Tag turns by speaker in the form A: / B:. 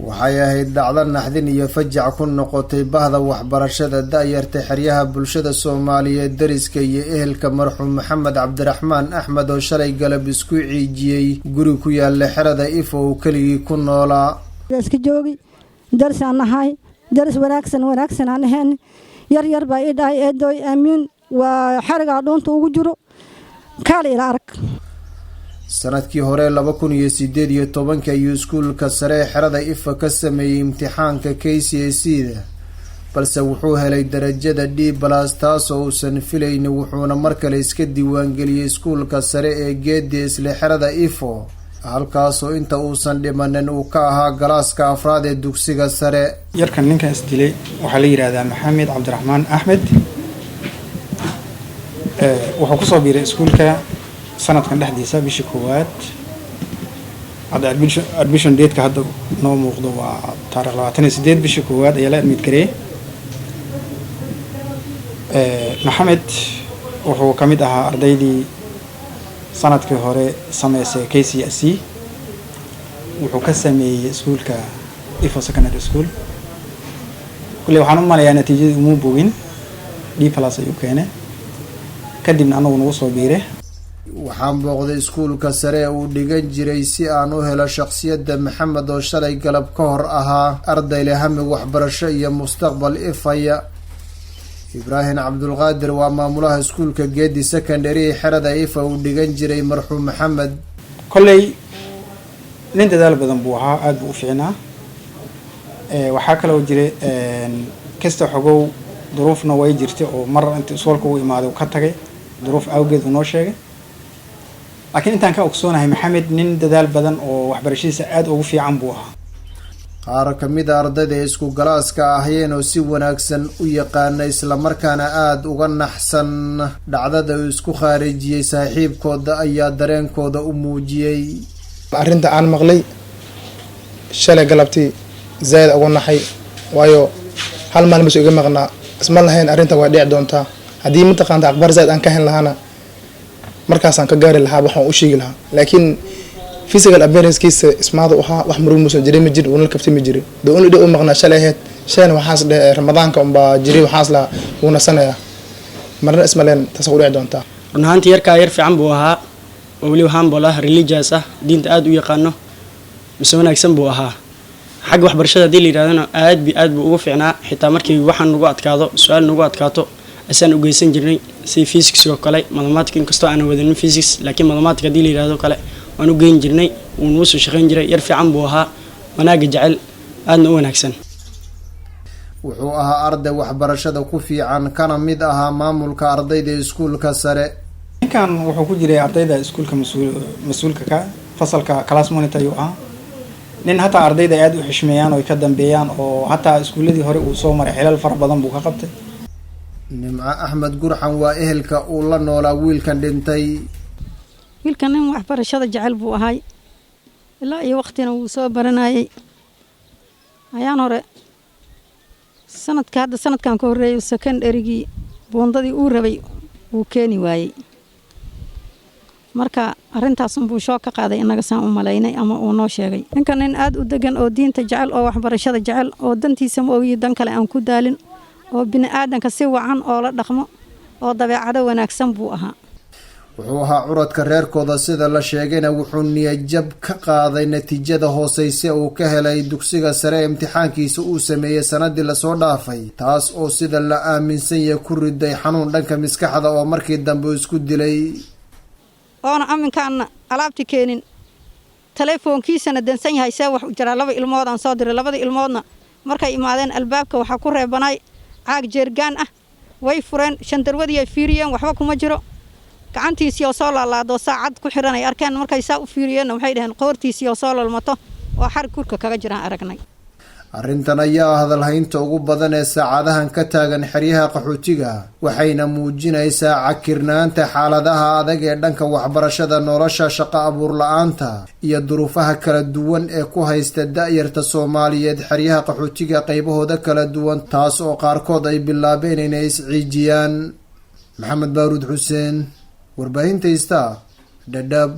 A: waxay ahayd dhacdo naxdin iyo fajac ku noqotay bahda waxbarashada da'yarta xeryaha bulshada Soomaaliyeed dariska iyo ehelka marxuum Maxamed Cabdiraxmaan Axmed oo shalay galab isku ciijiyay guri ku yaala xerada Ifo oo kaligii ku noolaa
B: iska joogi daris aan nahay daris wanaagsan aan ahayn yar baa ii dhahay eedoy aamin waa xariga doonta ugu jiro kaal ila arag
A: sanadkii hore 2018 ayuu iskuulka sare xerada Ifo ka sameeyay imtixaanka KCSE balse wuxuu helay darajada D+ taas oo uusan filayn wuxuuna mar kale iska diiwaan geliyay iskuulka sare ee Geedi isla xerada Ifo halkaas oo inta uusan dhimanin uu ka ahaa galaaska afraad ee dugsiga sare
C: yarkan ninka isdilay waxa la yiraahdaa Maxamed Cabdiraxmaan Axmed wuxuu ku soo biiray iskuulka sanadkan dhexdiisa bishii koowaad hadda admission date ka hadda noo muuqdo waa taariikh 28 bishii koowaad ayaa la admit gareeyay Maxamed wuxuu ka mid ahaa ardaydii sanadkii hore sameysay KCSE wuxuu ka sameeyay iskuulka Ifo Secondary School kulli waxaan u maleeyaa natiijadii uu boogin D+ ayuu keenay kadibna anagu nagu soo biiray
A: waxaan booqday iskuulka sare uu dhigan jiray si aan u helo shakhsiyadda Maxamed oo shalay galab ka hor ahaa arday leh hami waxbarasho iyo mustaqbal ifaya Ibrahim Cabdulqaadir waa maamulaha iskuulka Geedi Secondary xerada Ifo uu dhigan jiray marxuum Maxamed
C: kolley nin dadaal badan buu ahaa aad buu u fiicnaa waxaa kale oo jiray kasta xogow duruufna way jirtay oo mar inta iskuulka uu imaaday ka tagay duruuf awgeed uu noo sheegay laakiin intaan ka ogsoonahay Maxamed nin dadaal badan oo waxbarashadiisa aad ugu fiican buu ahaa
A: qaar ka mid ah ardayda isku galaaska ahayeen oo si wanaagsan u yaqaan isla markaana aad uga naxsan dhacdada uu isku khaarijiyay saaxiibkooda ayaa dareenkooda u muujiyay
D: arrinta aan maqlay shalay galabtii zayd ugu naxay waayo hal maalin bas iga maqnaa isma lahayn arrinta way dhici doontaa haddii mataqaanta aqbar zayd aan ka hen lahaana markaasaan ka gaari lahaa waxaan u sheegi lahaa laakiin physical appearance-kiisa ismaada ahaa wax maruu muusan jiray ma jir uuna kaftay ma jirin dee uuna dhig u maqnaa shalay ahayd shalayna waxaas dheh ramadaanka unbaa jiray waxaas lahaa wuuna sanaya marna isma leen taas u dhici doontaa
E: run ahaantii yarkaa yar fiican buu ahaa oo weli humble ah religious ah diinta aad u yaqaano mise wanaagsan buu ahaa xagga waxbarashada haddii la yidhahdana aad buu ugu fiicnaa xitaa markii waxaan nagu adkaado su-aal nagu adkaato asaan u geysan jirnay si physics oo kale mathematics inkastoo aan wadanin physics laakiin mathematics haddii la yidhaahdo kale waan u geyn jirnay uu noo soo shaqayn jiray yar fiican buu ahaa wanaaga jecel aadna u wanaagsan
A: wuxuu ahaa arday waxbarashada ku fiican kana mid ahaa maamulka ardayda iskuulka sare
C: ninkan wuxuu ku jiray ardayda iskuulka mas'uulka ka fasalka class monitor ayuu ahaa nin hataa ardayda aad u xishmeeyaan oo ka dambeeyaan oo hataa iskuuladii hore uu soo maray xilal fara badan buu ka qabtay
A: Nimca Axmed Gurxan waa ehelka uu la noolaa wiilkan dhintay
B: wiilkan nin waxbarashada jecel buu ahay ilaa iyo waqtina uu soo baranayay ayaan hore sanadkan ka horeeyay secondary-gii boondadii uu rabay uu keeni waayay marka arrintaas buu shoo ka qaaday inaga saan u malaynay ama uu noo sheegay ninkan nin aad u degan oo diinta jecel oo waxbarashada jecel oo dantiisa ma ogiyo dan kale aan ku daalin oo bini'aadanka si wacan oo la dhaqmo oo dabeecado wanaagsan buu ahaa
A: wuxuu ahaa curadka reerkooda sida la sheegayna wuxuu niyad-jab ka qaaday natiijada hooseyse uu ka helay dugsiga sare imtixaankiisa uu sameeyay sanadii lasoo dhaafay taas oo sida la aaminsan yahay ku riday xanuun dhanka maskaxda oo markii dambe isku dilay
B: oona aminkaana alaabti keenin telefoonkiisana dansan yahay see wax u jiraa 2 ilmood aan soo diray 2 ilmoodna markay imaadeen albaabka waxaa ku reebanay caag jeergaan ah way fureen shandarwadii ay fiiriyeen waxba kuma jiro gacantiisii oo soo laalaado saacad ku xiran ay arkeen markay saa u fiiriyeen waxay dhaheen qoortiisii oo soo lalmato oo xar kurka kaga jiraan aragnay
A: arrintan ayaa hadalhaynta ugu badan ee saacadahan ka taagan xeryaha qaxootiga waxayna muujinaysaa cakirnaanta xaaladaha adag ee dhanka waxbarashada nolosha shaqo abuur la-aanta iyo duruufaha kala duwan ee ku haysta da'yarta Soomaaliyeed xeryaha qaxootiga qaybahooda kala duwan taas oo qaarkood ay bilaabeen inay isciijiyaan Maxamed Baaruud Xuseen warbaahinta Star Dadaab